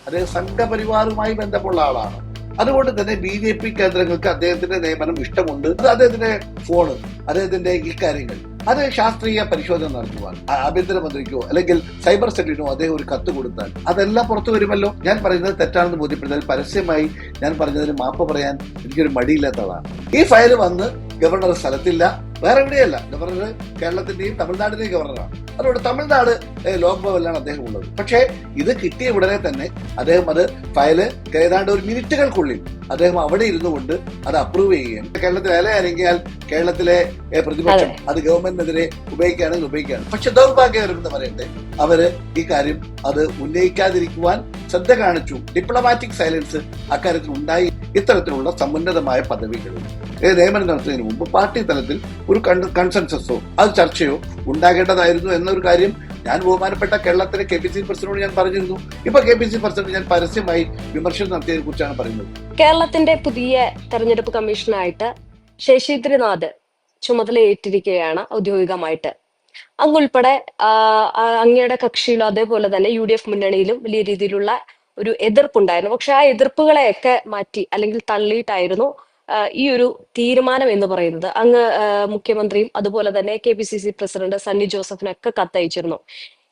അദ്ദേഹം സംഘപരിവാറുമായി ബന്ധമുള്ള ആളാണ്. അതുകൊണ്ട് തന്നെ BJP കേന്ദ്രങ്ങൾക്ക് അദ്ദേഹത്തിന്റെ നിയമനം ഇഷ്ടമുണ്ട്. അത് അദ്ദേഹത്തിന്റെ ഫോണ്, അദ്ദേഹത്തിന്റെ ഈ കാര്യങ്ങൾ അത് ശാസ്ത്രീയ പരിശോധന നടത്തുവാൻ ആഭ്യന്തരമന്ത്രിക്കോ അല്ലെങ്കിൽ സൈബർ സെല്ലിനോ അദ്ദേഹം ഒരു കത്ത് കൊടുത്താൽ അതെല്ലാം പുറത്തു വരുമല്ലോ. ഞാൻ പറയുന്നത് തെറ്റാണെന്ന് ബോധ്യപ്പെടുത്താൽ പരസ്യമായി ഞാൻ പറഞ്ഞതിന് മാപ്പ് പറയാൻ എനിക്കൊരു മടിയില്ലാത്ത ആളാണ്. ഈ ഫയൽ വന്ന് ഗവർണർ സ്ഥലത്തില്ല, വേറെ എവിടെയല്ല. ഗവർണർ കേരളത്തിന്റെയും തമിഴ്നാടിന്റെയും ഗവർണറാണ്. അതുകൊണ്ട് തമിഴ്നാട് ലോക്ഭവനിലാണ് അദ്ദേഹം ഉള്ളത്. പക്ഷേ ഇത് കിട്ടിയ ഉടനെ തന്നെ അദ്ദേഹം അത് ഫയല് ഏതാണ്ട് ഒരു മിനിറ്റുകൾക്കുള്ളിൽ അദ്ദേഹം അവിടെ ഇരുന്നു കൊണ്ട് അത് അപ്രൂവ് ചെയ്യുകയും കേരളത്തിൽ ഇല അനങ്ങിയാൽ കേരളത്തിലെ പ്രതിപക്ഷം അത് ഗവൺമെന്റിനെതിരെ ഉപയോഗിക്കുകയാണെങ്കിൽ ഉപയോഗിക്കുകയാണ്. പക്ഷെ ദൗർഭാഗ്യകരമെന്ന് പറയട്ടെ, അവര് ഈ കാര്യം അത് ഉന്നയിക്കാതിരിക്കുവാൻ ശ്രദ്ധ കാണിച്ചു. ഡിപ്ലോമാറ്റിക് സൈലൻസ് അക്കാര്യത്തിൽ ഉണ്ടായി. ഇത്തരത്തിലുള്ള സമുന്നതമായ പദവികളിൽ നിയമനം നടത്തുന്നതിന് മുമ്പ് പാർട്ടി തലത്തിൽ ഒരു കൺസെൻസസോ അത് ചർച്ചയോ ഉണ്ടാകേണ്ടതായിരുന്നു എന്നൊരു കാര്യം ഞാൻ ബഹുമാനപ്പെട്ട കേരളത്തിലെ KPCC പ്രസിഡന്റിനോട് ഞാൻ പറഞ്ഞിരുന്നു. ഇപ്പൊ KPCC പ്രസിഡന്റ് ഞാൻ പരസ്യമായി വിമർശനം നടത്തിയതിനെ കുറിച്ചാണ് പറയുന്നത്. കേരളത്തിന്റെ പുതിയ തെരഞ്ഞെടുപ്പ് കമ്മീഷനായിട്ട് ശശീന്ദ്രനാഥ് ചുമതല ഏറ്റിരിക്കുകയാണ് ഔദ്യോഗികമായിട്ട്. അങ്ങുൾപ്പെടെ അങ്ങയുടെ കക്ഷിയിലും അതേപോലെ തന്നെ UDF മുന്നണിയിലും വലിയ രീതിയിലുള്ള ഒരു എതിർപ്പുണ്ടായിരുന്നു. പക്ഷെ ആ എതിർപ്പുകളെയൊക്കെ മാറ്റി അല്ലെങ്കിൽ തള്ളിയിട്ടായിരുന്നു ഈ ഒരു തീരുമാനം എന്ന് പറയുന്നത്. അങ്ങ് മുഖ്യമന്ത്രിയും അതുപോലെ തന്നെ KPCC പ്രസിഡന്റ് സണ്ണി ജോസഫിനൊക്കെ കത്തയച്ചിരുന്നു.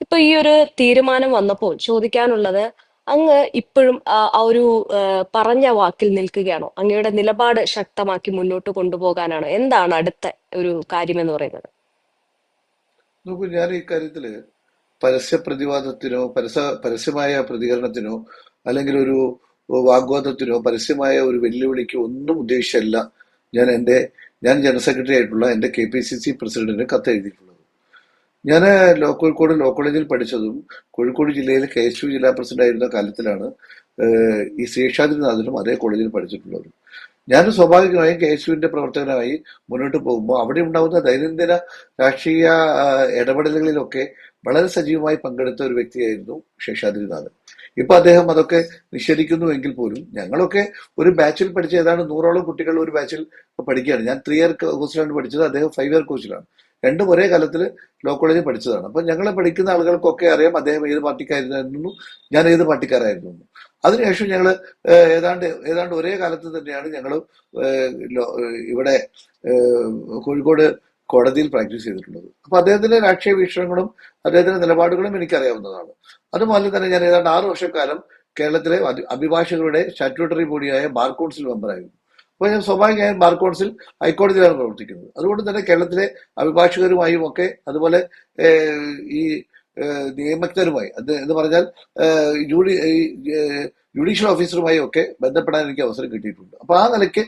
ഇപ്പൊ ഈ ഒരു തീരുമാനം വന്നപ്പോൾ ചോദിക്കാനുള്ളത്, അങ്ങ് ഇപ്പോഴും ആ ഒരു പറഞ്ഞ വാക്കിൽ നിൽക്കുകയാണോ? അങ്ങയുടെ നിലപാട് ശക്തമാക്കി മുന്നോട്ട് കൊണ്ടുപോകാനാണോ? എന്താണ് അടുത്ത ഒരു കാര്യം എന്ന് പറയുന്നത്? നോക്കൂ, ഞാൻ ഈ കാര്യത്തില് പരസ്യ പ്രതിവാദത്തിനോ പരസ്യമായ പ്രതികരണത്തിനോ അല്ലെങ്കിൽ ഒരു വാഗ്വാദത്തിനോ പരസ്യമായ ഒരു വെല്ലുവിളിക്കോ ഒന്നും ഉദ്ദേശിച്ചല്ല ഞാൻ ജനറൽ സെക്രട്ടറി ആയിട്ടുള്ള എന്റെ KPCC പ്രസിഡന്റിന് കത്തെഴുതിയിട്ടുള്ളത്. ഞാൻ കോഴിക്കോട് ലോ കോളേജിൽ പഠിച്ചതും കോഴിക്കോട് ജില്ലയിലെ KSU ജില്ലാ പ്രസിഡന്റ് ആയിരുന്ന കാലത്തിലാണ് ഈ ശേഷാദ്രിനാഥനും അതേ കോളേജിൽ പഠിച്ചിട്ടുള്ളത്. ഞാൻ സ്വാഭാവികമായും KSUവിന്റെ പ്രവർത്തകനായി മുന്നോട്ട് പോകുമ്പോൾ അവിടെ ഉണ്ടാകുന്ന ദൈനംദിന രാഷ്ട്രീയ ഇടപെടലുകളിലൊക്കെ വളരെ സജീവമായി പങ്കെടുത്ത ഒരു വ്യക്തിയായിരുന്നു ശേഷാദ്രിനാഥൻ. ഇപ്പൊ അദ്ദേഹം അതൊക്കെ നിഷേധിക്കുന്നു എങ്കിൽ പോലും ഞങ്ങളൊക്കെ ഒരു ബാച്ചിൽ പഠിച്ച ഏതാണ്ട് 100ഓളം കുട്ടികൾ ഒരു ബാച്ചിൽ പഠിക്കുകയാണ്. ഞാൻ 3 ഇയർ കോഴ്സിലാണ് പഠിച്ചത്, അദ്ദേഹം 5 ഇയർ കോഴ്സിലാണ്. രണ്ടും ഒരേ കാലത്തിൽ ലോ കോളേജിൽ പഠിച്ചതാണ്. അപ്പൊ ഞങ്ങൾ പഠിക്കുന്ന ആളുകൾക്കൊക്കെ അറിയാം അദ്ദേഹം ഏത് പാർട്ടിക്കാരായിരുന്നു, ഞാൻ ഏത് പാർട്ടിക്കാരായിരുന്നു. അതിനുശേഷം ഞങ്ങൾ ഏതാണ്ട് ഒരേ കാലത്ത് തന്നെയാണ് ഞങ്ങൾ ഇവിടെ കോഴിക്കോട് കോടതിയിൽ പ്രാക്ടീസ് ചെയ്തിട്ടുള്ളത്. അപ്പൊ അദ്ദേഹത്തിന്റെ രാഷ്ട്രീയ വീക്ഷണങ്ങളും അദ്ദേഹത്തിന്റെ നിലപാടുകളും എനിക്കറിയാവുന്നതാണ്. അതുപോലെ തന്നെ ഞാൻ ഏതാണ്ട് 6 വർഷക്കാലം കേരളത്തിലെ അഭിഭാഷകരുടെ സ്റ്റാറ്റ്യൂട്ടറി ബോഡിയായ ബാർ കൗൺസിൽ മെമ്പറായിരുന്നു. അപ്പോൾ ഞാൻ സ്വാഭാവികമായും ബാർ കൗൺസിൽ ഹൈക്കോടതിയിലാണ് പ്രവർത്തിക്കുന്നത്. അതുകൊണ്ട് തന്നെ കേരളത്തിലെ അഭിഭാഷകരുമായും ഒക്കെ അതുപോലെ ഈ നിയമജ്ഞരുമായി എന്ന് പറഞ്ഞാൽ ജുഡീഷ്യൽ ഓഫീസറുമായി ഒക്കെ ബന്ധപ്പെടാൻ എനിക്ക് അവസരം കിട്ടിയിട്ടുണ്ട്. അപ്പൊ ആ നിലയ്ക്ക്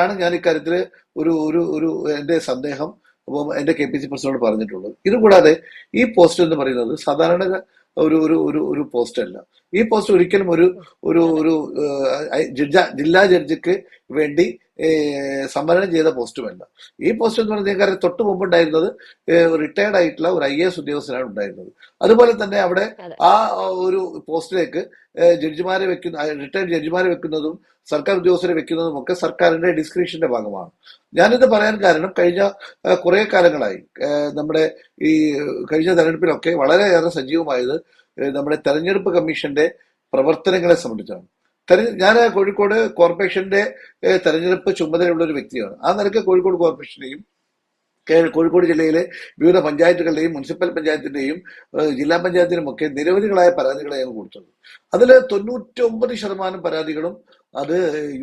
ആണ് ഞാൻ ഇക്കാര്യത്തിൽ ഒരു എന്റെ സന്ദേഹം എന്റെ KPCC പ്രസിഡന്റ് പറഞ്ഞിട്ടുള്ളത്. ഇതുകൂടാതെ ഈ പോസ്റ്റ് എന്ന് പറയുന്നത് സാധാരണ ഒരു ഒരു ഒരു ഒരു പോസ്റ്റ് അല്ല. ഈ പോസ്റ്റ് ഒരിക്കലും ഒരു ജില്ലാ ജഡ്ജിക്ക് വേണ്ടി സംവരണം ചെയ്ത പോസ്റ്റുമല്ല. ഈ പോസ്റ്റ് എന്ന് പറഞ്ഞാൽ കാര്യം തൊട്ട് മുമ്പുണ്ടായിരുന്നത് റിട്ടയർഡ് ആയിട്ടുള്ള ഒരു IAS ഉദ്യോഗസ്ഥനാണ് ഉണ്ടായിരുന്നത്. അതുപോലെ തന്നെ അവിടെ ആ ഒരു പോസ്റ്റിലേക്ക് റിട്ടയർഡ് ജഡ്ജിമാരെ വെക്കുന്നതും സർക്കാർ ഉദ്യോഗസ്ഥരെ വെക്കുന്നതും ഒക്കെ സർക്കാരിന്റെ ഡിസ്ക്രിപ്ഷന്റെ ഭാഗമാണ്. ഞാനിത് പറയാൻ കാരണം കഴിഞ്ഞ കുറെ കാലങ്ങളായി നമ്മുടെ ഈ കഴിഞ്ഞ തെരഞ്ഞെടുപ്പിലൊക്കെ വളരെയേറെ സജീവമായത് നമ്മുടെ തെരഞ്ഞെടുപ്പ് കമ്മീഷന്റെ പ്രവർത്തനങ്ങളെ സംബന്ധിച്ചാണ്. ഞാൻ കോഴിക്കോട് കോർപ്പറേഷന്റെ തെരഞ്ഞെടുപ്പ് ചുമതലയുള്ള ഒരു വ്യക്തിയാണ്. ആ നിലയ്ക്ക് കോഴിക്കോട് കോർപ്പറേഷന്റെയും കോഴിക്കോട് ജില്ലയിലെ വിവിധ പഞ്ചായത്തുകളുടെയും മുനിസിപ്പൽ പഞ്ചായത്തിന്റെയും ജില്ലാ പഞ്ചായത്തിനും ഒക്കെ നിരവധികളായ പരാതികളാണ് കൊടുത്തത്. അതിൽ 99% പരാതികളും അത്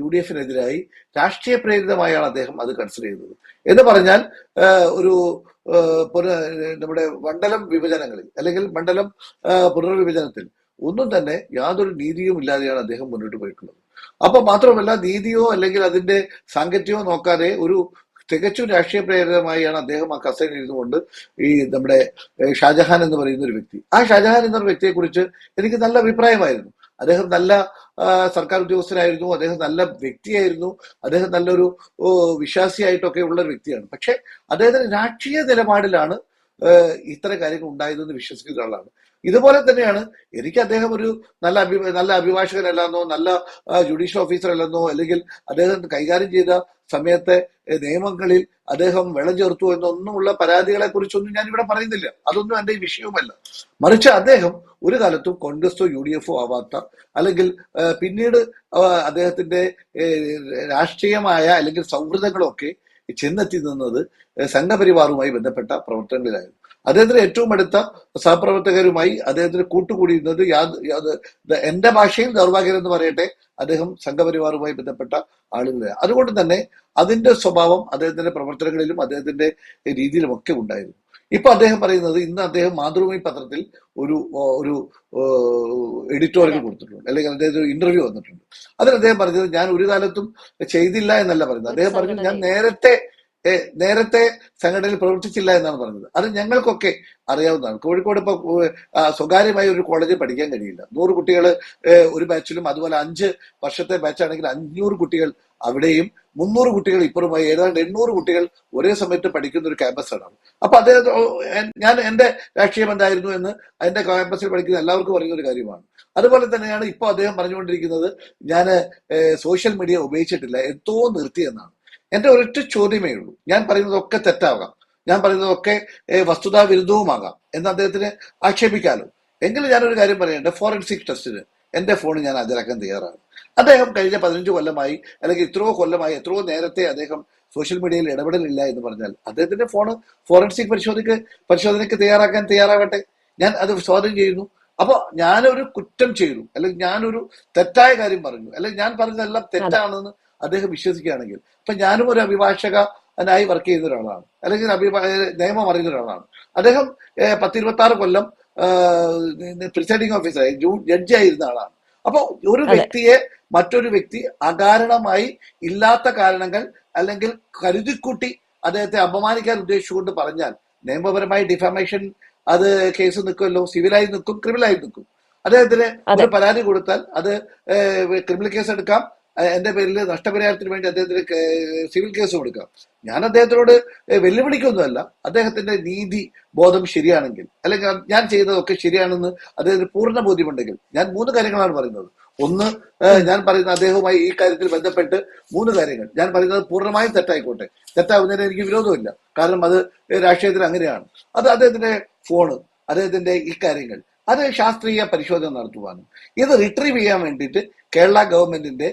UDFനെതിരായി രാഷ്ട്രീയ പ്രേരിതമായാണ് അദ്ദേഹം അത് കൺസിഡർ ചെയ്തത്. എന്ന് പറഞ്ഞാൽ ഒരു നമ്മുടെ മണ്ഡലം വിഭജനങ്ങളിൽ അല്ലെങ്കിൽ മണ്ഡലം പുനർവിഭജനത്തിൽ ഒന്നും തന്നെ യാതൊരു നീതിയും ഇല്ലാതെയാണ് അദ്ദേഹം മുന്നോട്ട് പോയിട്ടുള്ളത്. അപ്പൊ മാത്രമല്ല നീതിയോ അല്ലെങ്കിൽ അതിന്റെ സാങ്കത്യമോ നോക്കാതെ ഒരു തികച്ചും രാഷ്ട്രീയ പ്രേരിതമായാണ് അദ്ദേഹം ആ കസേരയിൽ ഇരുന്നുകൊണ്ട് ഈ നമ്മുടെ ഷാജഹാൻ എന്ന് പറയുന്ന ഒരു വ്യക്തി, ആ ഷാജഹാൻ എന്ന വ്യക്തിയെ കുറിച്ച് എനിക്ക് നല്ല അഭിപ്രായമായിരുന്നു. അദ്ദേഹം നല്ല സർക്കാർ ഉദ്യോഗസ്ഥനായിരുന്നു, അദ്ദേഹം നല്ല വ്യക്തിയായിരുന്നു, അദ്ദേഹം നല്ലൊരു വിശ്വാസിയായിട്ടൊക്കെ ഉള്ള ഒരു വ്യക്തിയാണ്. പക്ഷെ അദ്ദേഹത്തിന് രാഷ്ട്രീയ നിലപാടിലാണ് ഇത്തരം കാര്യങ്ങൾ ഉണ്ടായതെന്ന് വിശ്വസിക്കുന്ന ആളാണ്. ഇതുപോലെ തന്നെയാണ് എനിക്ക് അദ്ദേഹം ഒരു നല്ല അഭിഭാഷകനല്ലെന്നോ നല്ല ജുഡീഷ്യൽ ഓഫീസർ അല്ലെന്നോ അല്ലെങ്കിൽ അദ്ദേഹം കൈകാര്യം ചെയ്ത സമയത്തെ നിയമങ്ങളിൽ അദ്ദേഹം വെള്ളം ചേർത്തു എന്നൊന്നുമുള്ള പരാതികളെ കുറിച്ചൊന്നും ഞാൻ ഇവിടെ പറയുന്നില്ല. അതൊന്നും എന്റെ ഈ വിഷയവുമല്ല. മറിച്ച് അദ്ദേഹം ഒരു കാലത്തും കോൺഗ്രസോ UDFോ ആവാത്ത, അല്ലെങ്കിൽ പിന്നീട് അദ്ദേഹത്തിന്റെ രാഷ്ട്രീയമായ അല്ലെങ്കിൽ സൗഹൃദങ്ങളൊക്കെ ചെന്നെത്തി നിന്നത് സംഘപരിവാറുമായി ബന്ധപ്പെട്ട പ്രവർത്തനങ്ങളിലായിരുന്നു. അദ്ദേഹത്തിന് ഏറ്റവും അടുത്ത സഹപ്രവർത്തകരുമായി അദ്ദേഹത്തിന് കൂട്ടുകൂടിയിരുന്നത് എന്റെ ഭാഷയിൽ ദൗർഭാഗ്യം എന്ന് പറയട്ടെ, അദ്ദേഹം സംഘപരിവാറുമായി ബന്ധപ്പെട്ട ആളുകളാണ്. അതുകൊണ്ട് തന്നെ അതിന്റെ സ്വഭാവം അദ്ദേഹത്തിന്റെ പ്രവർത്തനങ്ങളിലും അദ്ദേഹത്തിന്റെ രീതിയിലുമൊക്കെ ഉണ്ടായിരുന്നു. ഇപ്പൊ അദ്ദേഹം പറയുന്നത്, ഇന്ന് അദ്ദേഹം മാതൃഭൂമി പത്രത്തിൽ ഒരു ഒരു എഡിറ്റോറിയൽ കൊടുത്തിട്ടുണ്ട്, അല്ലെങ്കിൽ അദ്ദേഹത്തിന് ഒരു ഇന്റർവ്യൂ വന്നിട്ടുണ്ട്. അതിൽ അദ്ദേഹം പറഞ്ഞത്, ഞാൻ ഒരു കാലത്തും ചെയ്തില്ല എന്നല്ല പറയുന്നത്. അദ്ദേഹം പറഞ്ഞു, ഞാൻ നേരത്തെ സംഘടനയിൽ പ്രവർത്തിച്ചില്ല എന്നാണ് പറഞ്ഞത്. അത് ഞങ്ങൾക്കൊക്കെ അറിയാവുന്നതാണ്. കോഴിക്കോട് ഇപ്പൊ സ്വകാര്യമായ ഒരു കോളേജിൽ പഠിക്കാൻ കഴിയില്ല. 100 കുട്ടികൾ ഒരു ബാച്ചിലും, അതുപോലെ 5 വർഷത്തെ ബാച്ചാണെങ്കിൽ 500 കുട്ടികൾ അവിടെയും 300 കുട്ടികൾ ഇപ്പുറമായി ഏതാണ്ട് 800 കുട്ടികൾ ഒരേ സമയത്ത് പഠിക്കുന്ന ഒരു ക്യാമ്പസാണ്. അപ്പൊ ഞാൻ എന്റെ രാഷ്ട്രീയം എന്തായിരുന്നു എന്ന് അതിന്റെ ക്യാമ്പസിൽ പഠിക്കുന്ന എല്ലാവർക്കും അറിയുന്ന ഒരു കാര്യമാണ്. അതുപോലെ തന്നെയാണ് ഇപ്പൊ അദ്ദേഹം പറഞ്ഞുകൊണ്ടിരിക്കുന്നത്, ഞാൻ സോഷ്യൽ മീഡിയ ഉപയോഗിച്ചിട്ടില്ല, എന്തോ നിർത്തിയെന്നാണ്. എന്റെ ഒരൊറ്റ ചോദ്യമേ ഉള്ളൂ, ഞാൻ പറയുന്നതൊക്കെ തെറ്റാകാം, ഞാൻ പറയുന്നതൊക്കെ വസ്തുതാ വിരുദ്ധവുമാകാം എന്ന് അദ്ദേഹത്തിന് ആക്ഷേപിക്കാലോ. എങ്കിലും ഞാനൊരു കാര്യം പറയട്ടെ, ഫോറൻസിക് ടെസ്റ്റിന് എന്റെ ഫോൺ ഞാൻ ഹാജരാക്കാൻ തയ്യാറാണ്. അദ്ദേഹം കഴിഞ്ഞ 15 കൊല്ലമായി, അല്ലെങ്കിൽ എത്രയോ കൊല്ലമായി, എത്രയോ നേരത്തെ അദ്ദേഹം സോഷ്യൽ മീഡിയയിൽ ഇടപെടലില്ല എന്ന് പറഞ്ഞാൽ അദ്ദേഹത്തിന്റെ ഫോണ് ഫോറൻസിക് പരിശോധനയ്ക്ക് തയ്യാറാവട്ടെ. ഞാൻ അത് സ്വാഗതം ചെയ്യുന്നു. അപ്പൊ ഞാനൊരു കുറ്റം ചെയ്തു, അല്ലെങ്കിൽ ഞാനൊരു തെറ്റായ കാര്യം പറഞ്ഞു, അല്ലെങ്കിൽ ഞാൻ പറഞ്ഞതെല്ലാം തെറ്റാണെന്ന് അദ്ദേഹം വിശ്വസിക്കുകയാണെങ്കിൽ, ഇപ്പൊ ഞാനും ഒരു അഭിഭാഷകനായി വർക്ക് ചെയ്യുന്ന ഒരാളാണ്, അല്ലെങ്കിൽ നിയമം അറിയുന്ന ഒരാളാണ്. അദ്ദേഹം 10-26 കൊല്ലം പ്രിസൈഡിംഗ് ഓഫീസറായി ജഡ്ജിയായിരുന്ന ആളാണ്. അപ്പൊ ഒരു വ്യക്തിയെ മറ്റൊരു വ്യക്തി അകാരണമായി ഇല്ലാത്ത കാരണങ്ങൾ അല്ലെങ്കിൽ കരുതിക്കൂട്ടി അദ്ദേഹത്തെ അപമാനിക്കാൻ ഉദ്ദേശിച്ചുകൊണ്ട് പറഞ്ഞാൽ നിയമപരമായി ഡിഫാമേഷൻ അത് കേസ് നിൽക്കുമല്ലോ, സിവിലായി നിൽക്കും, ക്രിമിനലായി നിൽക്കും. അദ്ദേഹത്തിന് ഒരു പരാതി കൊടുത്താൽ അത് ക്രിമിനൽ കേസ് എടുക്കാം, എന്റെ പേരിൽ നഷ്ടപരിഹാരത്തിന് വേണ്ടി അദ്ദേഹത്തിന് സിവിൽ കേസ് കൊടുക്കാം. ഞാൻ അദ്ദേഹത്തിനോട് വെല്ലുവിളിക്കൊന്നുമല്ല. അദ്ദേഹത്തിന്റെ നീതി ബോധം ശരിയാണെങ്കിൽ, അല്ലെങ്കിൽ ഞാൻ ചെയ്തതൊക്കെ ശരിയാണെന്ന് അദ്ദേഹത്തിന് പൂർണ്ണ ബോധ്യമുണ്ടെങ്കിൽ, ഞാൻ 3 കാര്യങ്ങളാണ് പറയുന്നത്. ഒന്ന്, ഞാൻ പറയുന്ന അദ്ദേഹവുമായി ഈ കാര്യത്തിൽ ബന്ധപ്പെട്ട് 3 കാര്യങ്ങൾ ഞാൻ പറയുന്നത് പൂർണ്ണമായും തെറ്റായിക്കോട്ടെ, തെറ്റാവുന്നതിന് എനിക്ക് വിരോധമില്ല, കാരണം അത് രാഷ്ട്രീയത്തിൽ അങ്ങനെയാണ്. അത് അദ്ദേഹത്തിന്റെ ഫോണ്, അദ്ദേഹത്തിന്റെ ഈ കാര്യങ്ങൾ, അത് ശാസ്ത്രീയ പരിശോധന നടത്തുവാനും ഇത് റിട്രീവ് ചെയ്യാൻ വേണ്ടിയിട്ട് കേരള ഗവൺമെന്റിന്റെ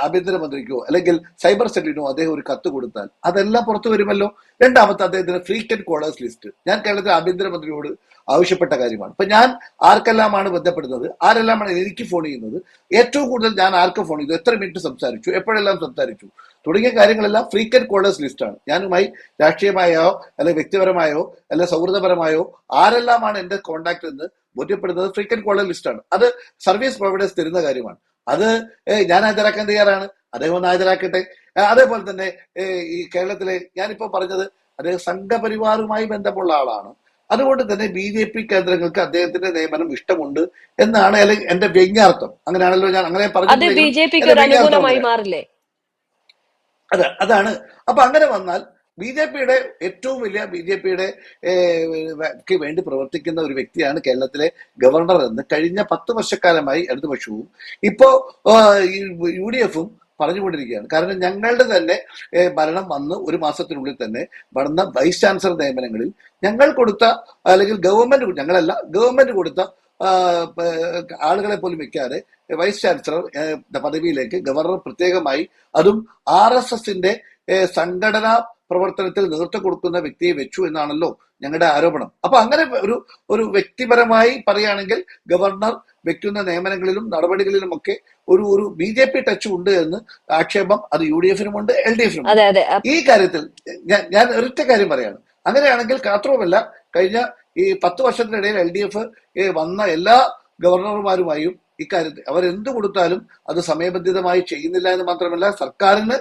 ആഭ്യന്തരമന്ത്രിക്കോ അല്ലെങ്കിൽ സൈബർ സെല്ലിനോ അദ്ദേഹം ഒരു കത്ത് കൊടുത്താൽ അതെല്ലാം പുറത്തു വരുമല്ലോ. രണ്ടാമത്തെ, അദ്ദേഹത്തിന്റെ ഫ്രീക്വന്റ് കോളേഴ്സ് ലിസ്റ്റ് ഞാൻ കേരളത്തിലെ ആഭ്യന്തരമന്ത്രിയോട് ആവശ്യപ്പെട്ട കാര്യമാണ്. ഇപ്പൊ ഞാൻ ആർക്കെല്ലാമാണ് ബന്ധപ്പെടുന്നത്, ആരെല്ലാമാണ് എനിക്ക് ഫോൺ ചെയ്യുന്നത്, ഏറ്റവും കൂടുതൽ ഞാൻ ആർക്ക് ഫോൺ ചെയ്തു, എത്ര മിനിറ്റ് സംസാരിച്ചു, എപ്പോഴെല്ലാം സംസാരിച്ചു തുടങ്ങിയ കാര്യങ്ങളെല്ലാം ഫ്രീക്വന്റ് കോളേഴ്സ് ലിസ്റ്റാണ്. ഞാനുമായി രാഷ്ട്രീയമായോ അല്ലെങ്കിൽ വ്യക്തിപരമായോ അല്ലെങ്കിൽ സൗഹൃദപരമായോ ആരെല്ലാമാണ് എന്റെ കോണ്ടാക്ട് എന്ന് ബോധ്യപ്പെടുന്നത് ഫ്രീക്വന്റ് കോളർ ലിസ്റ്റാണ്. അത് സർവീസ് പ്രൊവൈഡേഴ്സ് തരുന്ന കാര്യമാണ്. അത് ഞാൻ ഹാജരാക്കാൻ തയ്യാറാണ്, അദ്ദേഹം ഒന്ന് ഹാജരാക്കട്ടെ. അതേപോലെ തന്നെ ഈ കേരളത്തിലെ ഞാനിപ്പോ പറഞ്ഞത്, അദ്ദേഹം സംഘപരിവാറുമായി ബന്ധമുള്ള ആളാണ്. അതുകൊണ്ട് തന്നെ BJP കേന്ദ്രങ്ങൾക്ക് അദ്ദേഹത്തിന്റെ നിയമനം ഇഷ്ടമുണ്ട് എന്നാണ് അല്ലെങ്കിൽ എന്റെ വ്യംഗ്യാർത്ഥം. അങ്ങനെയാണല്ലോ, ഞാൻ അങ്ങനെ പറഞ്ഞു. അതാണ്. അപ്പൊ അങ്ങനെ വന്നാൽ BJPയുടെ ഏറ്റവും വലിയ BJPയുടെ വേണ്ടി പ്രവർത്തിക്കുന്ന ഒരു വ്യക്തിയാണ് കേരളത്തിലെ ഗവർണർ എന്ന് കഴിഞ്ഞ 10 വർഷക്കാലമായി ഇടതുപക്ഷവും ഇപ്പോ UDFും പറഞ്ഞുകൊണ്ടിരിക്കുകയാണ്. കാരണം ഞങ്ങളുടെ തന്നെ ഭരണം വന്ന് 1 മാസത്തിനുള്ളിൽ തന്നെ വന്ന വൈസ് ചാൻസലർ നിയമനങ്ങളിൽ ഞങ്ങൾ കൊടുത്ത, അല്ലെങ്കിൽ ഗവൺമെന്റ് കൊടുത്ത ആളുകളെ പോലും വെക്കാതെ വൈസ് ചാൻസലർ പദവിയിലേക്ക് ഗവർണർ പ്രത്യേകമായി, അതും RSSന്റെ സംഘടനാ പ്രവർത്തനത്തിൽ നേതൃത്വം കൊടുക്കുന്ന വ്യക്തിയെ വെച്ചു എന്നാണല്ലോ ഞങ്ങളുടെ ആരോപണം. അപ്പൊ അങ്ങനെ ഒരു വ്യക്തിപരമായി പറയുകയാണെങ്കിൽ ഗവർണർ വെക്കുന്ന നിയമനങ്ങളിലും നടപടികളിലുമൊക്കെ ഒരു BJP ടച്ച് ഉണ്ട് എന്ന് ആക്ഷേപം അത് UDFിനുമുണ്ട്, LDFിനുമുണ്ട്. ഈ കാര്യത്തിൽ ഞാൻ ഒരൊറ്റ കാര്യം പറയാണ്. അങ്ങനെയാണെങ്കിൽ മാത്രവുമല്ല, കഴിഞ്ഞ ഈ 10 വർഷത്തിനിടയിൽ LDF വന്ന എല്ലാ ഗവർണർമാരുമായും ഇക്കാര്യത്തിൽ അവരെന്ത് കൊടുത്താലും അത് സമയബന്ധിതമായി ചെയ്യുന്നില്ല എന്ന് മാത്രമല്ല, സർക്കാരിന്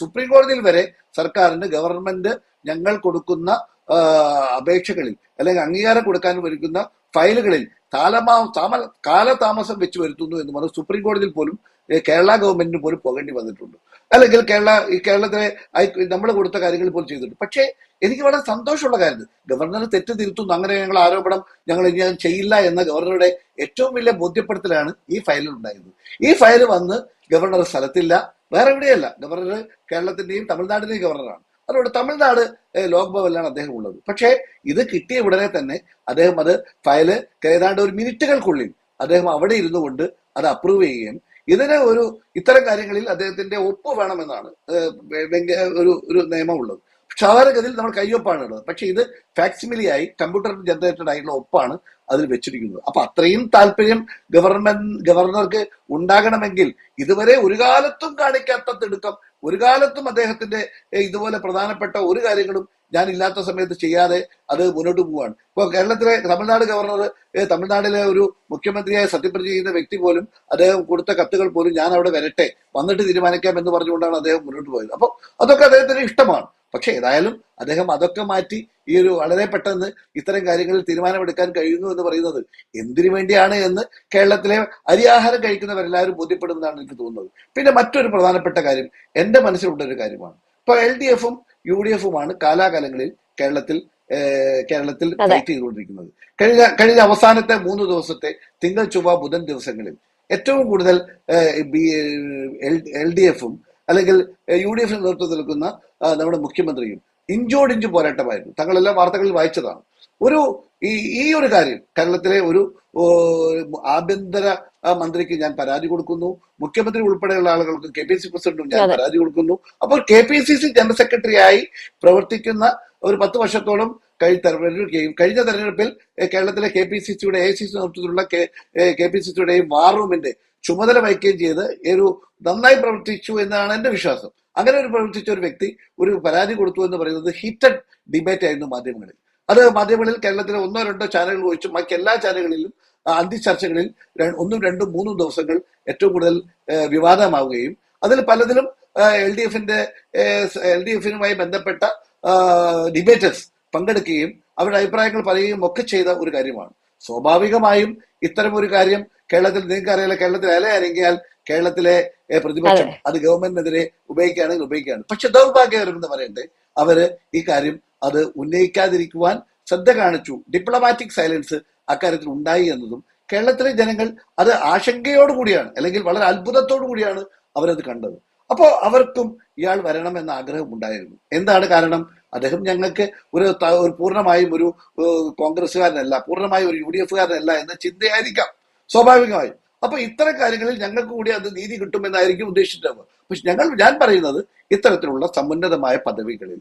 സുപ്രീം കോടതിയിൽ വരെ സർക്കാരിന് ഗവൺമെന്റ് ഞങ്ങൾ കൊടുക്കുന്ന അപേക്ഷകളിൽ അല്ലെങ്കിൽ അംഗീകാരം കൊടുക്കാൻ വരുന്ന ഫയലുകളിൽ കാലതാമസം വെച്ച് വരുത്തുന്നു എന്ന് പറഞ്ഞ് സുപ്രീം കോടതിയിൽ പോലും കേരള ഗവൺമെന്റിന് പോലും പോകേണ്ടി വന്നിട്ടുണ്ട്. അല്ലെങ്കിൽ കേരളത്തിലെ നമ്മൾ കൊടുത്ത കാര്യങ്ങൾ പോലും ചെയ്തിട്ടുണ്ട്. പക്ഷേ എനിക്ക് വളരെ സന്തോഷമുള്ള കാര്യം, ഗവർണർ തെറ്റ് തിരുത്തുന്നു, അങ്ങനെ ഞങ്ങൾ ആരോപണം ഞങ്ങൾ ഇനി ചെയ്യില്ല എന്ന ഗവർണറുടെ ഏറ്റവും വലിയ ബോധ്യപ്പെടുത്തലാണ് ഈ ഫയലിൽ ഉണ്ടായത്. ഈ ഫയൽ വന്ന് ഗവർണർ സ്ഥലത്തില്ല, വേറെ എവിടെയല്ല. ഗവർണർ കേരളത്തിന്റെയും തമിഴ്നാടിന്റെയും ഗവർണറാണ്. അതുകൊണ്ട് തമിഴ്നാട് ലോക്ഭവനിലാണ് അദ്ദേഹം ഉള്ളത്. പക്ഷേ ഇത് കിട്ടിയ ഉടനെ തന്നെ അദ്ദേഹം അത് ഫയല് ഏതാണ്ട് ഒരു മിനിറ്റുകൾക്കുള്ളിൽ അദ്ദേഹം അവിടെ ഇരുന്നു കൊണ്ട് അത് അപ്രൂവ് ചെയ്യുകയും ഇതിന് ഇത്തരം കാര്യങ്ങളിൽ അദ്ദേഹത്തിന്റെ ഒപ്പ് വേണമെന്നാണ് ഒരു നിയമമുള്ളത്. സാധാരണഗതിയിൽ നമ്മൾ കയ്യൊപ്പാണ് ഉള്ളത്. പക്ഷെ ഇത് ഫാക്സിമിലിയായി കമ്പ്യൂട്ടർ ജനറേറ്റഡ് ആയിട്ടുള്ള ഒപ്പാണ് അതിൽ വെച്ചിരിക്കുന്നത്. അപ്പൊ അത്രയും താല്പര്യം ഗവർണർക്ക് ഉണ്ടാകണമെങ്കിൽ ഇതുവരെ ഒരു കാലത്തും കാണിക്കാത്ത തിടുക്കം, ഒരു കാലത്തും അദ്ദേഹത്തിന്റെ ഇതുപോലെ പ്രധാനപ്പെട്ട ഒരു കാര്യങ്ങളും ഞാൻ ഇല്ലാത്ത സമയത്ത് ചെയ്യാതെ അത് മുന്നോട്ട് പോവുകയാണ്. ഇപ്പൊ തമിഴ്നാട് ഗവർണർ, തമിഴ്നാട്ടിലെ ഒരു മുഖ്യമന്ത്രിയായി സത്യപ്രതിജ്ഞ ചെയ്യുന്ന വ്യക്തി പോലും അദ്ദേഹം കൊടുത്ത കത്തുകൾ പോലും ഞാൻ അവിടെ വരട്ടെ, വന്നിട്ട് തീരുമാനിക്കാം എന്ന് പറഞ്ഞുകൊണ്ടാണ് അദ്ദേഹം മുന്നോട്ട് പോയത്. അപ്പോൾ അതൊക്കെ അദ്ദേഹത്തിന് ഇഷ്ടമാണ്. പക്ഷെ ഏതായാലും അദ്ദേഹം അതൊക്കെ മാറ്റി വളരെ പെട്ടെന്ന് ഇത്തരം കാര്യങ്ങളിൽ തീരുമാനമെടുക്കാൻ കഴിയുന്നു എന്ന് പറയുന്നത് എന്തിനു വേണ്ടിയാണ് എന്ന് കേരളത്തിലെ അരിയാഹാരം കഴിക്കുന്നവരെല്ലാവരും ബോധ്യപ്പെടുന്നതാണ് എനിക്ക് തോന്നുന്നത്. പിന്നെ മറ്റൊരു പ്രധാനപ്പെട്ട കാര്യം എന്റെ മനസ്സിലുള്ള ഒരു കാര്യമാണ്. ഇപ്പൊ LDFും UDFുമാണ് കാലാകാലങ്ങളിൽ കേരളത്തിൽ ഫൈറ്റ് ചെയ്തുകൊണ്ടിരിക്കുന്നത്. കഴിഞ്ഞ അവസാനത്തെ 3 ദിവസത്തെ തിങ്കൾ ചൊവ്വ ബുധൻ ദിവസങ്ങളിൽ ഏറ്റവും കൂടുതൽ LDFും അല്ലെങ്കിൽ UDFിന് നേതൃത്വം നൽകുന്ന നമ്മുടെ മുഖ്യമന്ത്രിയും ഇഞ്ചോടിഞ്ച് പോരാട്ടമായിരുന്നു. താങ്കളെല്ലാം വാർത്തകളിൽ വായിച്ചതാണ്. ഈ ഒരു കാര്യം കേരളത്തിലെ ഒരു ആഭ്യന്തര മന്ത്രിക്ക് ഞാൻ പരാതി കൊടുക്കുന്നു, മുഖ്യമന്ത്രി ഉൾപ്പെടെയുള്ള ആളുകൾക്ക് KPCC പ്രസിഡന്റും ഞാൻ പരാതി കൊടുക്കുന്നു. അപ്പോൾ KPCC ജനറൽ സെക്രട്ടറി ആയി പ്രവർത്തിക്കുന്ന ഒരു 10 വർഷത്തോളം കഴിഞ്ഞ തെരഞ്ഞെടുപ്പിൽ കേരളത്തിലെ KPCCയുടെ AICC നേതൃത്വത്തിലുള്ള KPCCയുടെയും വാർ റൂമിന്റെ ചുമതല വഹിക്കുകയും ചെയ്ത് നന്നായി പ്രവർത്തിച്ചു എന്നാണ് എന്റെ വിശ്വാസം. അങ്ങനെ പ്രവർത്തിച്ച ഒരു വ്യക്തി ഒരു പരാതി കൊടുത്തു എന്ന് പറയുന്നത് ഹീറ്റഡ് ഡിബേറ്റ് ആയിരുന്നു മാധ്യമങ്ങളിൽ. അത് മാധ്യമങ്ങളിൽ കേരളത്തിലെ 1-2 ചാനലുകൾ ഒഴിച്ച് ബാക്കി എല്ലാ ചാനലുകളിലും അന്തിചർച്ചകളിൽ 1, 2, 3 ദിവസങ്ങൾ ഏറ്റവും കൂടുതൽ വിവാദമാവുകയും അതിൽ പലതിലും LDFനുമായി ബന്ധപ്പെട്ട ഡിബേറ്റേഴ്സ് പങ്കെടുക്കുകയും അവരുടെ അഭിപ്രായങ്ങൾ പറയുകയും ഒക്കെ ചെയ്ത ഒരു കാര്യമാണ്. സ്വാഭാവികമായും ഇത്തരം ഒരു കാര്യം കേരളത്തിൽ നിങ്ങൾക്കറിയാലോ, കേരളത്തിൽ ഇല അനങ്ങിയാൽ കേരളത്തിലെ പ്രതിപക്ഷം അത് ഗവൺമെന്റിനെതിരെ ഉപയോഗിക്കുകയാണ്. പക്ഷെ ദൗർഭാഗ്യകരമെന്ന് പറയട്ടെ, അവര് ഈ കാര്യം അത് ഉന്നയിക്കാതിരിക്കുവാൻ ശ്രദ്ധ കാണിച്ചു. ഡിപ്ലോമാറ്റിക് സൈലൻസ് അക്കാര്യത്തിൽ ഉണ്ടായി എന്നതും കേരളത്തിലെ ജനങ്ങൾ അത് ആശങ്കയോടുകൂടിയാണ്, അല്ലെങ്കിൽ വളരെ അത്ഭുതത്തോടു കൂടിയാണ് അവരത് കണ്ടത്. അപ്പോ അവർക്കും ഇയാൾ വരണം എന്ന ആഗ്രഹം ഉണ്ടായിരുന്നു. എന്താണ് കാരണം? അദ്ദേഹം ഞങ്ങൾക്ക് ഒരു പൂർണ്ണമായും ഒരു കോൺഗ്രസ്സുകാരനല്ല, പൂർണ്ണമായും ഒരു UDFകാരനല്ല എന്ന ചിന്തയായിരിക്കാം സ്വാഭാവികമായും. അപ്പൊ ഇത്തരം കാര്യങ്ങളിൽ ഞങ്ങൾക്ക് കൂടി അത് നീതി കിട്ടുമെന്നായിരിക്കും ഉദ്ദേശിച്ചിട്ടുള്ളത്. പക്ഷെ ഞാൻ പറയുന്നത് ഇത്തരത്തിലുള്ള സമുന്നതമായ പദവികളിൽ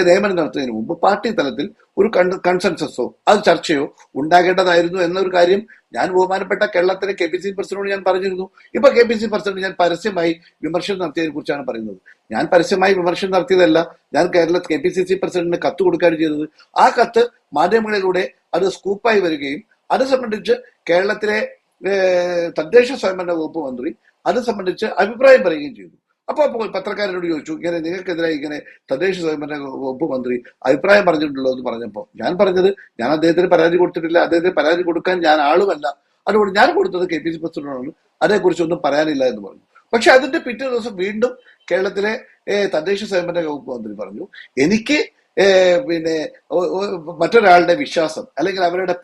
നിയമനം നടത്തുന്നതിന് മുമ്പ് പാർട്ടി തലത്തിൽ ഒരു കൺസെൻസസോ അത് ചർച്ചയോ ഉണ്ടാകേണ്ടതായിരുന്നു എന്നൊരു കാര്യം ഞാൻ ബഹുമാനപ്പെട്ട കേരളത്തിലെ KPCC പ്രസിഡന്റിനോട് ഞാൻ പറഞ്ഞിരുന്നു. ഇപ്പൊ KPCC പ്രസിഡന്റ് ഞാൻ പരസ്യമായി വിമർശനം നടത്തിയതിനെ കുറിച്ചാണ് പറയുന്നത്. ഞാൻ പരസ്യമായി വിമർശനം നടത്തിയതല്ല, ഞാൻ KPCC പ്രസിഡന്റിന് കത്ത് കൊടുക്കുകയാണ് ചെയ്തത്. ആ കത്ത് മാധ്യമങ്ങളിലൂടെ അത് സ്കൂപ്പായി വരികയും അത് സംബന്ധിച്ച് കേരളത്തിലെ തദ്ദേശ സ്വയംഭരണ വകുപ്പ് മന്ത്രി അത് സംബന്ധിച്ച് അഭിപ്രായം പറയുകയും ചെയ്തു. അപ്പോൾ പത്രക്കാരോട് ചോദിച്ചു, ഇങ്ങനെ നിങ്ങൾക്കെതിരെ ഇങ്ങനെ തദ്ദേശ സ്വയംഭരണ വകുപ്പ് മന്ത്രി അഭിപ്രായം പറഞ്ഞിട്ടുണ്ടല്ലോ എന്ന് പറഞ്ഞപ്പോൾ ഞാൻ പറഞ്ഞത്, ഞാൻ അദ്ദേഹത്തിന് പരാതി കൊടുത്തിട്ടില്ല, അദ്ദേഹത്തിന് പരാതി കൊടുക്കാൻ ഞാൻ ആളുമല്ല, അതുകൊണ്ട് ഞാൻ കൊടുത്തത് KPCC പ്രസിഡന്റാണ്, അതേക്കുറിച്ചൊന്നും പറയാനില്ല എന്ന് പറഞ്ഞു. പക്ഷെ അതിന്റെ പിറ്റേ ദിവസം വീണ്ടും കേരളത്തിലെ തദ്ദേശ സ്വയംഭരണ വകുപ്പ് മന്ത്രി പറഞ്ഞു, എനിക്ക് മറ്റൊരാളുടെ വിശ്വാസം അല്ലെങ്കിൽ അവരുടെ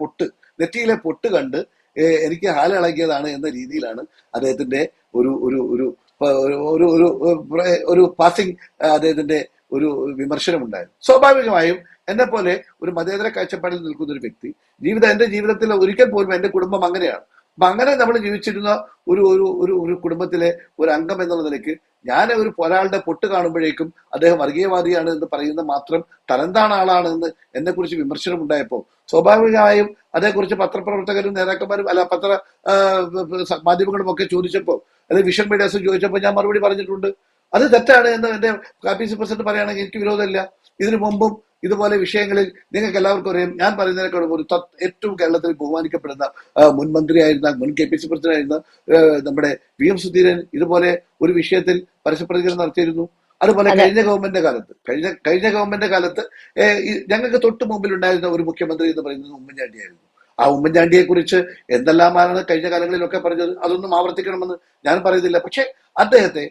നെറ്റിയിലെ പൊട്ട് കണ്ട് എനിക്ക് ഹാലിളകിയതാണ് എന്ന രീതിയിലാണ് അദ്ദേഹത്തിന്റെ ഒരു പാസിംഗ് അദ്ദേഹത്തിന്റെ ഒരു വിമർശനം ഉണ്ടായിരുന്നു. സ്വാഭാവികമായും എന്നെ പോലെ ഒരു മതേതര കാഴ്ചപ്പാടിൽ നിൽക്കുന്ന ഒരു വ്യക്തി, എന്റെ ജീവിതത്തിൽ ഒരിക്കൽ പോലും എന്റെ കുടുംബം അങ്ങനെയാണ്. അപ്പൊ അങ്ങനെ നമ്മൾ ജീവിച്ചിരുന്ന ഒരു കുടുംബത്തിലെ ഒരു അംഗം എന്നുള്ള നിലയ്ക്ക് ഞാൻ ഒരാളുടെ പൊട്ട് കാണുമ്പോഴേക്കും അദ്ദേഹം വർഗീയവാദിയാണ് എന്ന് പറയുന്ന മാത്രം തരംതാണ ആളാണ് എന്ന് എന്നെ കുറിച്ച് വിമർശനം ഉണ്ടായപ്പോൾ സ്വാഭാവികമായും അതേക്കുറിച്ച് പത്രപ്രവർത്തകരും നേതാക്കന്മാരും മാധ്യമങ്ങളും ഒക്കെ ചോദിച്ചപ്പോൾ, അല്ലെങ്കിൽ വിഷൻ മീഡിയാസും ചോദിച്ചപ്പോൾ ഞാൻ മറുപടി പറഞ്ഞിട്ടുണ്ട്. അത് തെറ്റാണ് എന്ന് എന്റെ KPCC പ്രസിഡന്റ് പറയുകയാണെങ്കിൽ എനിക്ക് വിരോധമില്ല. ഇതിനു മുമ്പും ഇതുപോലെ വിഷയങ്ങളിൽ നിങ്ങൾക്ക് എല്ലാവർക്കും അറിയാം, ഞാൻ പറയുന്നതിനേക്കാളും ഏറ്റവും കേരളത്തിൽ ബഹുമാനിക്കപ്പെടുന്ന മുൻ മന്ത്രിയായിരുന്ന മുൻ KPCC പ്രസിഡന്റ് ആയിരുന്ന നമ്മുടെ VM സുധീരൻ ഇതുപോലെ ഒരു വിഷയത്തിൽ പരസ്യപ്രതികരണം നടത്തിയിരുന്നു. അതുപോലെ കഴിഞ്ഞ ഗവൺമെന്റിന്റെ കാലത്ത് ഞങ്ങൾക്ക് തൊട്ട് മുമ്പിൽ ഉണ്ടായിരുന്ന ഒരു മുഖ്യമന്ത്രി എന്ന് പറയുന്നത് ഉമ്മൻചാണ്ടിയായിരുന്നു. ആ ഉമ്മൻചാണ്ടിയെ കുറിച്ച് എന്തെല്ലാമാണ് കഴിഞ്ഞ കാലങ്ങളിലൊക്കെ പറഞ്ഞത്, അതൊന്നും ആവർത്തിക്കണമെന്ന് ഞാൻ പറയുന്നില്ല. പക്ഷെ അദ്ദേഹത്തെ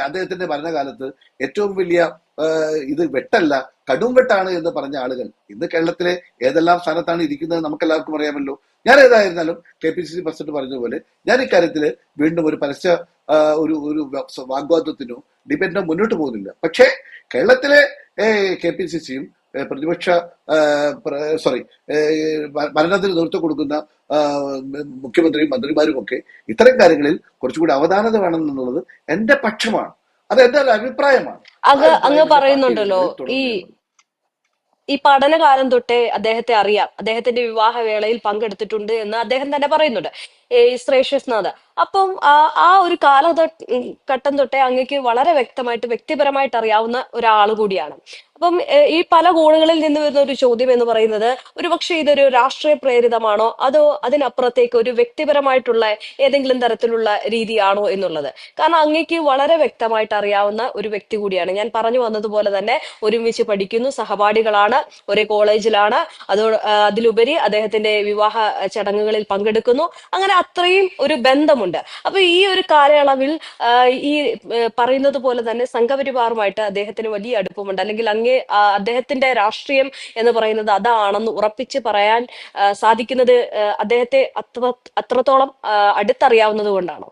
അദ്ദേഹത്തിന്റെ ഭരണകാലത്ത് ഏറ്റവും വലിയ ഇത് വെട്ടല്ല, കടും വെട്ടാണ് എന്ന് പറഞ്ഞ ആളുകൾ ഇന്ന് കേരളത്തിലെ ഏതെല്ലാം സ്ഥാനത്താണ് ഇരിക്കുന്നത് നമുക്കെല്ലാവർക്കും അറിയാമല്ലോ. ഞാൻ ഏതായിരുന്നാലും KPCC പ്രസിഡന്റ് പറഞ്ഞതുപോലെ ഞാൻ ഇക്കാര്യത്തിൽ വീണ്ടും ഒരു പരസ്യ ഒരു ഒരു വാഗ്വാദത്തിനോ ഡിബേറ്റിനോ മുന്നോട്ട് പോകുന്നില്ല. പക്ഷേ കേരളത്തിലെ KPCCയും പ്രതിപക്ഷ സോറി ഭരണത്തിന് നേതൃത്വം കൊടുക്കുന്ന മുഖ്യമന്ത്രിയും മന്ത്രിമാരും ഒക്കെ ഇത്തരം കാര്യങ്ങളിൽ കുറച്ചുകൂടി അവധാനത വേണം എന്നുള്ളത് എന്റെ പക്ഷമാണ്. അത് എന്റെ ഒരു അഭിപ്രായമാണ്. ആ അങ്ങ് അഭിപ്രായം അങ്ങ് എന്റെ പാർട്ടി പറയുന്നുണ്ടല്ലോ രീതികളിൽ ഈ തുടരുകയാണ്. ഈ പഠനകാലം തൊട്ടേ അദ്ദേഹത്തെ അറിയാം, അദ്ദേഹത്തിന്റെ വിവാഹവേളയിൽ പങ്കെടുത്തിട്ടുണ്ട് എന്ന് അദ്ദേഹം തന്നെ പറയുന്നുണ്ട്, ശ്രേഷ്യസ്നാഥ്. അപ്പം ആ ഒരു ഘട്ടം തൊട്ടേ അങ്ങക്ക് വളരെ വ്യക്തമായിട്ട് വ്യക്തിപരമായിട്ട് അറിയാവുന്ന ഒരാൾ കൂടിയാണ്. അപ്പം ഈ പല കോണുകളിൽ നിന്ന് വരുന്ന ഒരു ചോദ്യം എന്ന് പറയുന്നത്, ഒരുപക്ഷെ ഇതൊരു രാഷ്ട്രീയ പ്രേരിതമാണോ അതോ അതിനപ്പുറത്തേക്ക് ഒരു വ്യക്തിപരമായിട്ടുള്ള ഏതെങ്കിലും തരത്തിലുള്ള രീതിയാണോ എന്നുള്ളത്. കാരണം അങ്ങക്ക് വളരെ വ്യക്തമായിട്ട് അറിയാവുന്ന ഒരു വ്യക്തി കൂടിയാണ്. ഞാൻ പറഞ്ഞു വന്നതുപോലെ തന്നെ ഒരുമിച്ച് പഠിക്കുന്നു, സഹപാഠികളാണ്, ഒരേ കോളേജിലാണ്. അതിലുപരി അദ്ദേഹത്തിന്റെ വിവാഹ ചടങ്ങുകളിൽ പങ്കെടുക്കുന്നു. അങ്ങനെ അത്രയും ഒരു ബന്ധമുണ്ട്. അപ്പൊ ഈ ഒരു കാലയളവിൽ ഈ പറയുന്നത് പോലെ തന്നെ സംഘപരിവാറുമായിട്ട് അദ്ദേഹത്തിന് വലിയ അടുപ്പമുണ്ട്, അല്ലെങ്കിൽ അദ്ദേഹത്തിന്റെ രാഷ്ട്രീയം എന്ന് പറയുന്നത് അതാണെന്ന് ഉറപ്പിച്ച് പറയാൻ സാധിക്കുന്നത് അദ്ദേഹത്തെ അത്രത്തോളം അടുത്തറിയാവുന്നത് കൊണ്ടാണോ?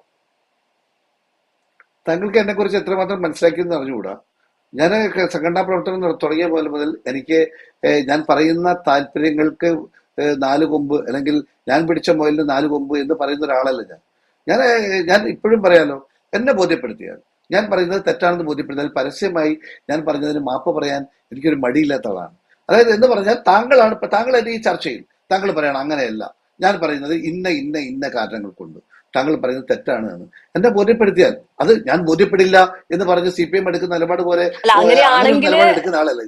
താങ്കൾക്ക് എന്നെ കുറിച്ച് എത്രമാത്രം മനസ്സിലാക്കിയെന്ന് അറിഞ്ഞുകൂടാ. ഞാൻ സംഘടനാ പ്രവർത്തനം തുടങ്ങിയ പോലെ മുതൽ എനിക്ക് ഞാൻ പറയുന്ന താല്പര്യങ്ങൾക്ക് നാല് കൊമ്പ്, അല്ലെങ്കിൽ ഞാൻ പിടിച്ച മുയലിന് നാല് കൊമ്പ് എന്ന് പറയുന്ന ഒരാളല്ല ഞാൻ. ഞാൻ ഞാൻ ഇപ്പോഴും പറയാലോ, എന്നെ ബോധ്യപ്പെടുത്തിയാൽ, ഞാൻ പറയുന്നത് തെറ്റാണെന്ന് ബോധ്യപ്പെടുത്തിയാൽ പരസ്യമായി ഞാൻ പറഞ്ഞതിന് മാപ്പ് പറയാൻ എനിക്കൊരു മടിയില്ലാത്ത ആളാണ്. അതായത് എന്ന് പറഞ്ഞാൽ താങ്കൾ എന്റെ ഈ ചർച്ചയിൽ താങ്കൾ പറയണം അങ്ങനെയല്ല, ഞാൻ പറയുന്നത് ഇന്ന ഇന്ന ഇന്ന കാരണങ്ങൾ കൊണ്ട് താങ്കൾ പറയുന്നത് തെറ്റാണ് എന്ന് എന്നെ ബോധ്യപ്പെടുത്തിയാൽ, അത് ഞാൻ ബോധ്യപ്പെടില്ല എന്ന് പറഞ്ഞ് CPM എടുക്കുന്ന നിലപാട് പോലെ അല്ല, അങ്ങനെ ഒരു അങ്ങനെയാണെങ്കിൽ നിലപാട് എടുക്കുന്ന ആളല്ല.